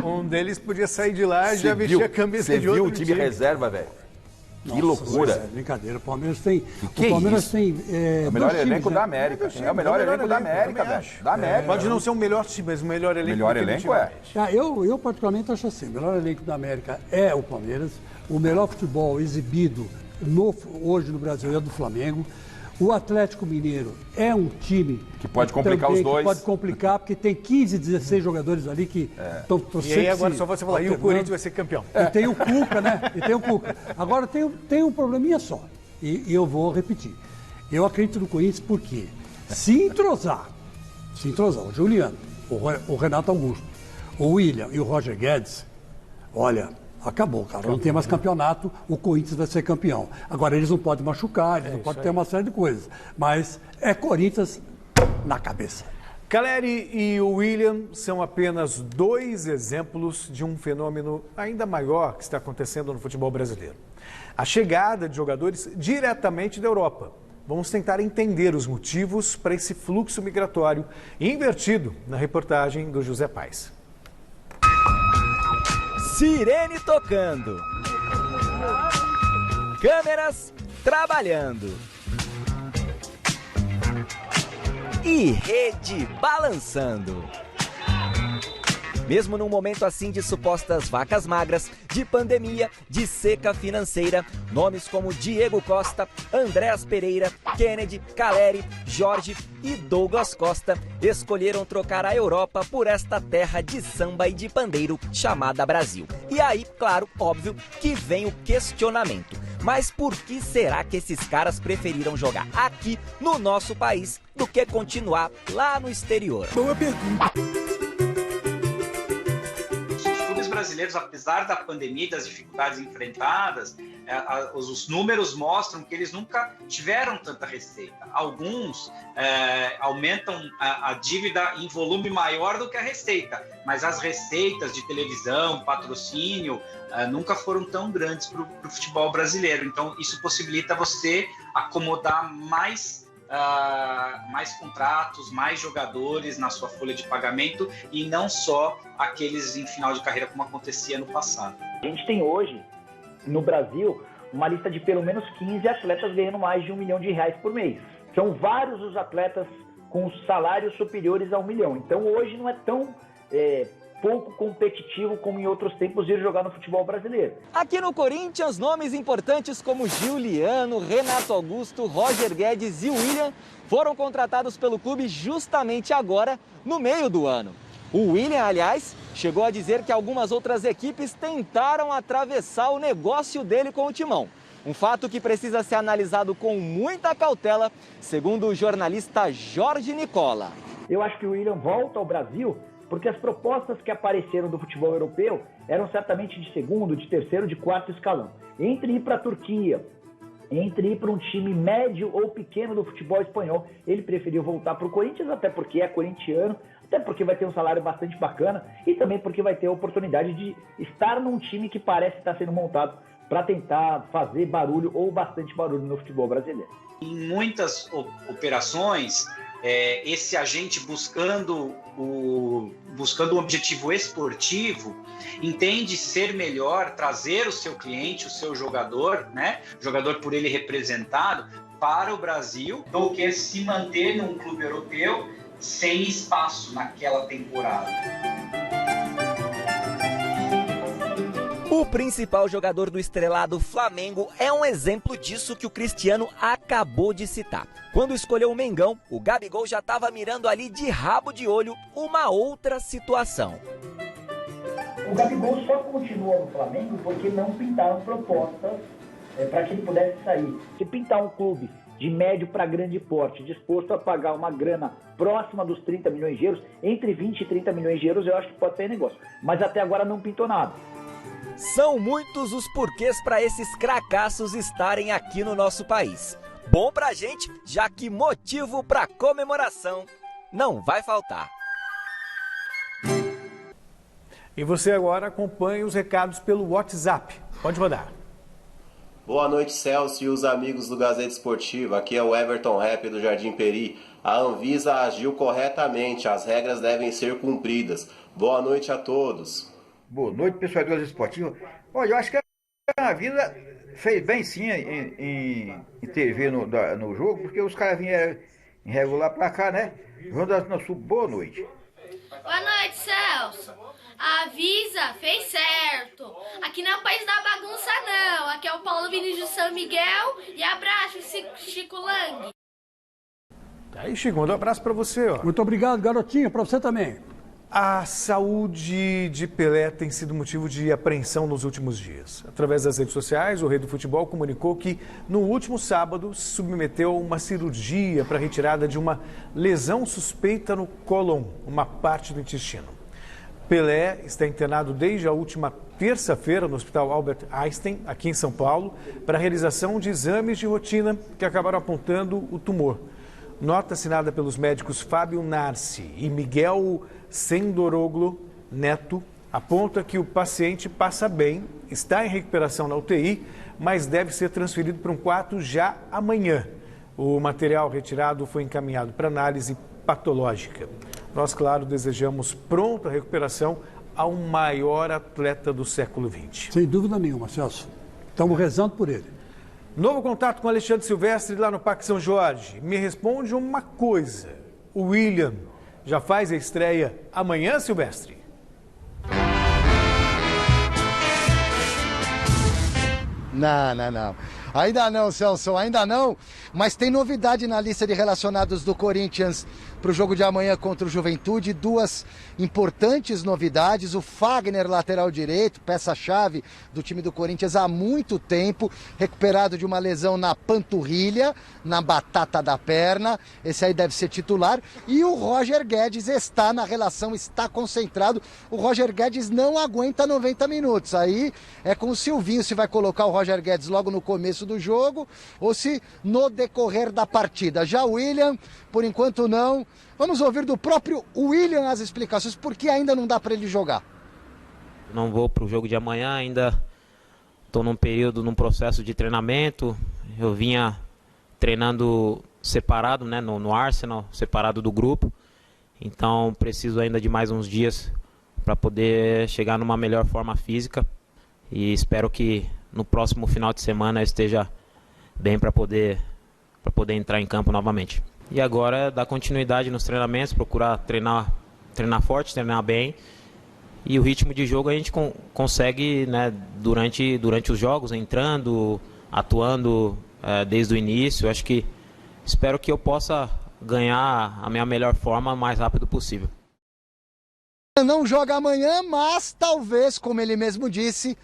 Speaker 1: Um deles podia sair de lá e já vestir a camisa de outro.
Speaker 3: Você viu o time reserva, velho? Que loucura.
Speaker 2: É brincadeira. O Palmeiras tem. O Palmeiras tem.
Speaker 3: É o melhor elenco da América. É o melhor elenco da América, velho. Da América.
Speaker 1: Pode não ser o melhor time, mas o melhor elenco.
Speaker 3: Melhor elenco é.
Speaker 2: Eu particularmente acho assim: o melhor elenco da América é o Palmeiras. O melhor futebol exibido hoje no Brasil é do Flamengo. O Atlético Mineiro é um time
Speaker 3: que pode complicar os dois.
Speaker 2: Que pode complicar, porque tem 15, 16 jogadores ali que estão
Speaker 1: torcendo. E aí agora só você falar, e o Corinthians vai ser campeão.
Speaker 2: E tem o Cuca, né? E tem o Cuca. Agora tem um probleminha só, e eu vou repetir. Eu acredito no Corinthians porque se entrosar, o Juliano, o Renato Augusto, o William e o Roger Guedes, olha, acabou, cara. Não tem mais campeonato, o Corinthians vai ser campeão. Agora, eles não podem machucar, eles não podem ter uma série de coisas. Mas é Corinthians na cabeça.
Speaker 1: Caleri e o William são apenas 2 exemplos de um fenômeno ainda maior que está acontecendo no futebol brasileiro. A chegada de jogadores diretamente da Europa. Vamos tentar entender os motivos para esse fluxo migratório invertido na reportagem do José Paes.
Speaker 16: Sirene tocando, câmeras trabalhando e rede balançando. Mesmo num momento assim de supostas vacas magras, de pandemia, de seca financeira, nomes como Diego Costa, Andréas Pereira, Kennedy, Caleri, Jorge e Douglas Costa escolheram trocar a Europa por esta terra de samba e de pandeiro chamada Brasil. E aí, claro, óbvio, que vem o questionamento. Mas por que será que esses caras preferiram jogar aqui no nosso país do que continuar lá no exterior?
Speaker 2: Boa pergunta.
Speaker 17: Brasileiros, apesar da pandemia e das dificuldades enfrentadas, os números mostram que eles nunca tiveram tanta receita. Alguns aumentam a dívida em volume maior do que a receita, mas as receitas de televisão, patrocínio, nunca foram tão grandes para o futebol brasileiro. Então, isso possibilita você acomodar mais contratos, mais jogadores na sua folha de pagamento e não só aqueles em final de carreira como acontecia no passado.
Speaker 18: A gente tem hoje, no Brasil, uma lista de pelo menos 15 atletas ganhando mais de R$1 milhão por mês. São vários os atletas com salários superiores a R$1 milhão. Então hoje não é tão pouco competitivo como em outros tempos ir jogar no futebol brasileiro.
Speaker 16: Aqui no Corinthians, nomes importantes como Juliano, Renato Augusto, Roger Guedes e William foram contratados pelo clube justamente agora, no meio do ano. O William, aliás, chegou a dizer que algumas outras equipes tentaram atravessar o negócio dele com o Timão. Um fato que precisa ser analisado com muita cautela, segundo o jornalista Jorge Nicola.
Speaker 18: Eu acho que o William volta ao Brasil porque as propostas que apareceram do futebol europeu eram certamente de segundo, de terceiro, de quarto escalão. Entre ir para a Turquia, entre ir para um time médio ou pequeno do futebol espanhol, ele preferiu voltar para o Corinthians, até porque é corintiano, até porque vai ter um salário bastante bacana e também porque vai ter a oportunidade de estar num time que parece estar sendo montado para tentar fazer barulho ou bastante barulho no futebol brasileiro.
Speaker 17: Em muitas operações, esse agente buscando um objetivo esportivo entende ser melhor trazer o seu cliente, o seu jogador, né, o jogador por ele representado, para o Brasil, do que se manter num clube europeu sem espaço naquela temporada.
Speaker 19: O principal jogador do estrelado Flamengo é um exemplo disso que o Cristiano acabou de citar. Quando escolheu o Mengão, o Gabigol já estava mirando ali de rabo de olho uma outra situação.
Speaker 18: O Gabigol só continua no Flamengo porque não pintaram propostas para que ele pudesse sair. Se pintar um clube de médio para grande porte, disposto a pagar uma grana próxima dos 30 milhões de euros, entre 20 e 30 milhões de euros, eu acho que pode ser negócio. Mas até agora não pintou nada.
Speaker 19: São muitos os porquês para esses cracaços estarem aqui no nosso país. Bom pra gente, já que motivo para comemoração não vai faltar.
Speaker 1: E você agora acompanha os recados pelo WhatsApp. Pode rodar.
Speaker 20: Boa noite, Celso e os amigos do Gazeta Esportiva. Aqui é o Everton Rap do Jardim Peri. A Anvisa agiu corretamente, as regras devem ser cumpridas. Boa noite a todos.
Speaker 21: Boa noite, pessoal do Gazeta Esportiva. Olha, eu acho que a Anvisa fez bem sim em intervir no jogo, porque os caras vieram irregular pra cá, né? Vamos dar nosso boa noite.
Speaker 22: Boa noite, Celso. A Avisa fez certo. Aqui não é o país da bagunça, não. Aqui é o Paulo Vinícius de São Miguel. E abraço, Chico Lang.
Speaker 1: Aí, Chico, manda um abraço pra você, ó.
Speaker 2: Muito obrigado, garotinho, pra você também.
Speaker 1: A saúde de Pelé tem sido motivo de apreensão nos últimos dias. Através das redes sociais, o rei do futebol comunicou que, no último sábado, se submeteu a uma cirurgia para a retirada de uma lesão suspeita no cólon, uma parte do intestino. Pelé está internado desde a última terça-feira no Hospital Albert Einstein, aqui em São Paulo, para a realização de exames de rotina que acabaram apontando o tumor. Nota assinada pelos médicos Fábio Narci e Miguel Sendoroglo Neto aponta que o paciente passa bem, está em recuperação na UTI, mas deve ser transferido para um quarto já amanhã. O material retirado foi encaminhado para análise patológica. Nós, claro, desejamos pronta recuperação ao maior atleta do século XX.
Speaker 2: Sem dúvida nenhuma, Celso. Estamos rezando por ele.
Speaker 1: Novo contato com Alexandre Silvestre lá no Parque São Jorge. Me responde uma coisa. O William já faz a estreia amanhã, Silvestre?
Speaker 4: Não. Ainda não, Celso, ainda não. Mas tem novidade na lista de relacionados do Corinthians para o jogo de amanhã contra o Juventude. Duas importantes novidades. O Fagner, lateral direito, peça-chave do time do Corinthians há muito tempo, recuperado de uma lesão na panturrilha, na batata da perna. Esse aí deve ser titular. E o Roger Guedes está na relação, está concentrado. O Roger Guedes não aguenta 90 minutos. Aí é com o Silvinho se vai colocar o Roger Guedes logo no começo do jogo ou se no decorrer da partida. Já o William, por enquanto não. Vamos ouvir do próprio William as explicações, porque ainda não dá para ele jogar.
Speaker 15: Não vou para o jogo de amanhã, ainda estou num processo de treinamento. Eu vinha treinando separado, né, no Arsenal, separado do grupo. Então preciso ainda de mais uns dias para poder chegar numa melhor forma física. E espero que no próximo final de semana eu esteja bem para poder entrar em campo novamente. E agora é dar continuidade nos treinamentos, procurar treinar forte, treinar bem. E o ritmo de jogo a gente consegue, né, durante os jogos, entrando, atuando desde o início. Acho que espero que eu possa ganhar a minha melhor forma o mais rápido possível.
Speaker 4: Não joga amanhã, mas talvez, como ele mesmo disse,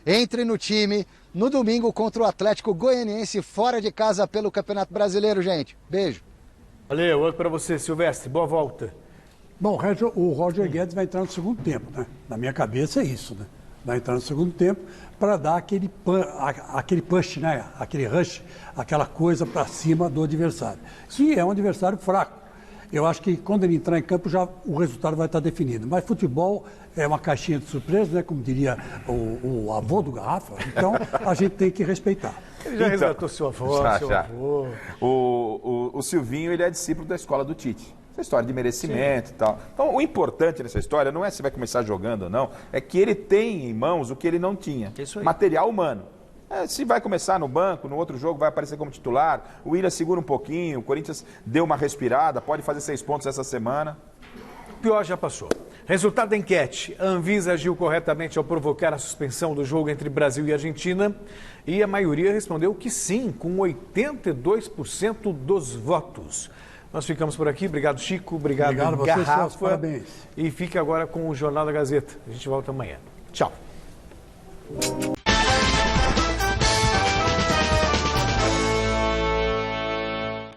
Speaker 4: entre no time no domingo contra o Atlético Goianiense, fora de casa pelo Campeonato Brasileiro, gente. Beijo.
Speaker 1: Valeu, outro para você, Silvestre. Boa volta.
Speaker 2: Bom, o Roger Guedes vai entrar no segundo tempo, né? Na minha cabeça é isso, né? Vai entrar no segundo tempo para dar aquele punch, né? Aquele rush, aquela coisa para cima do adversário. Que é um adversário fraco. Eu acho que quando ele entrar em campo já o resultado vai estar definido. Mas futebol é uma caixinha de surpresa, né? Como diria o avô do Garrafa. Então a gente tem que respeitar.
Speaker 1: Ele já resgatou seu avô, seu avô.
Speaker 3: O Silvinho, ele é discípulo da escola do Tite. Essa história de merecimento e tal. Então, o importante nessa história não é se vai começar jogando ou não, é que ele tem em mãos o que ele não tinha. Material humano. Se vai começar no banco, no outro jogo vai aparecer como titular, o Willian segura um pouquinho, o Corinthians deu uma respirada, pode fazer 6 pontos essa semana.
Speaker 1: O pior já passou. Resultado da enquete. A Anvisa agiu corretamente ao provocar a suspensão do jogo entre Brasil e Argentina e a maioria respondeu que sim, com 82% dos votos. Nós ficamos por aqui. Obrigado, Chico. Obrigado
Speaker 2: Garrafa.
Speaker 1: Celso,
Speaker 2: parabéns.
Speaker 1: E fica agora com o Jornal da Gazeta. A gente volta amanhã. Tchau.